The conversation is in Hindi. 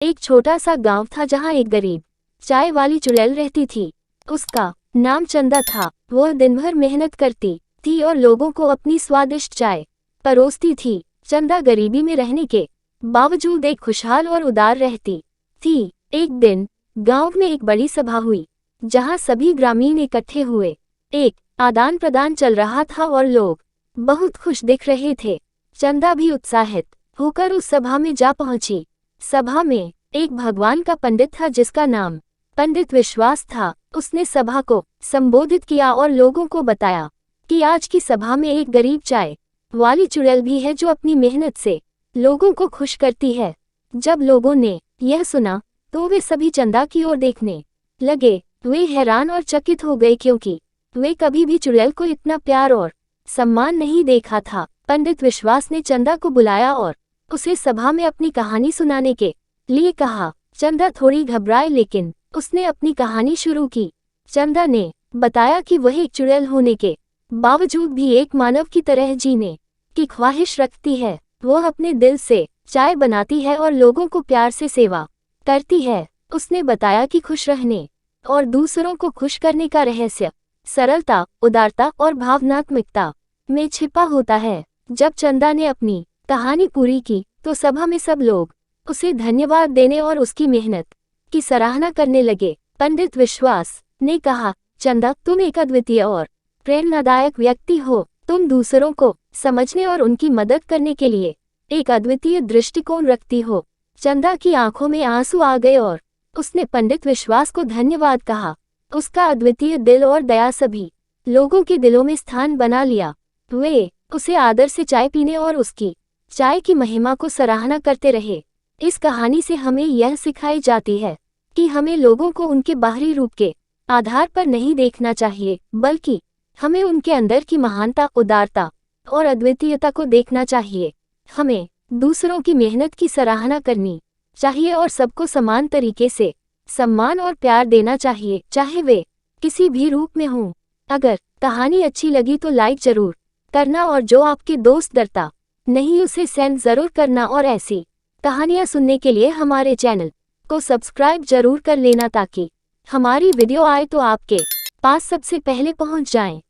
एक छोटा सा गांव था जहां एक गरीब चाय वाली चुड़ैल रहती थी। उसका नाम चंदा था। वह दिन भर मेहनत करती थी और लोगों को अपनी स्वादिष्ट चाय परोसती थी। चंदा गरीबी में रहने के बावजूद एक खुशहाल और उदार रहती थी। एक दिन गांव में एक बड़ी सभा हुई जहां सभी ग्रामीण इकट्ठे हुए। एक आदान प्रदान चल रहा था और लोग बहुत खुश दिख रहे थे। चंदा भी उत्साहित होकर उस सभा में जा पहुंची। सभा में एक भगवान का पंडित था जिसका नाम पंडित विश्वास था। उसने सभा को संबोधित किया और लोगों को बताया कि आज की सभा में एक गरीब चाय वाली चुड़ैल भी है जो अपनी मेहनत से लोगों को खुश करती है। जब लोगों ने यह सुना तो वे सभी चंदा की ओर देखने लगे। वे हैरान और चकित हो गए क्योंकि वे कभी भी चुड़ैल को इतना प्यार और सम्मान नहीं देखा था। पंडित विश्वास ने चंदा को बुलाया और उसे सभा में अपनी कहानी सुनाने के लिए कहा। चंदा थोड़ी घबराए लेकिन उसने अपनी कहानी शुरू की। चंदा ने बताया कि वह एक चुड़ैल होने के बावजूद भी एक मानव की तरह जीने की ख्वाहिश रखती है। वह अपने दिल से चाय बनाती है और लोगों को प्यार से सेवा करती है। उसने बताया कि खुश रहने और दूसरों को खुश करने का रहस्य सरलता, उदारता और भावनात्मकता में छिपा होता है। जब चंदा ने अपनी कहानी पूरी की तो सभा में सब लोग उसे धन्यवाद देने और उसकी मेहनत की सराहना करने लगे। पंडित विश्वास ने कहा, चंदा, तुम एक अद्वितीय और प्रेरणादायक व्यक्ति हो। तुम दूसरों को समझने और उनकी मदद करने के लिए एक अद्वितीय दृष्टिकोण रखती हो। चंदा की आंखों में आंसू आ गए और उसने पंडित विश्वास को धन्यवाद कहा। उसका अद्वितीय दिल और दया सभी लोगों के दिलों में स्थान बना लिया। वे उसे आदर से चाय पीने और उसकी चाय की महिमा को सराहना करते रहे। इस कहानी से हमें यह सिखाई जाती है कि हमें लोगों को उनके बाहरी रूप के आधार पर नहीं देखना चाहिए, बल्कि हमें उनके अंदर की महानता, उदारता और अद्वितीयता को देखना चाहिए। हमें दूसरों की मेहनत की सराहना करनी चाहिए और सबको समान तरीके से सम्मान और प्यार देना चाहिए, चाहे वे किसी भी रूप में हों। अगर कहानी अच्छी लगी तो लाइक जरूर करना और जो आपके दोस्त डरता नहीं उसे सेंड जरूर करना और ऐसी कहानियां सुनने के लिए हमारे चैनल को सब्सक्राइब जरूर कर लेना ताकि हमारी वीडियो आए तो आपके पास सबसे पहले पहुंच जाए।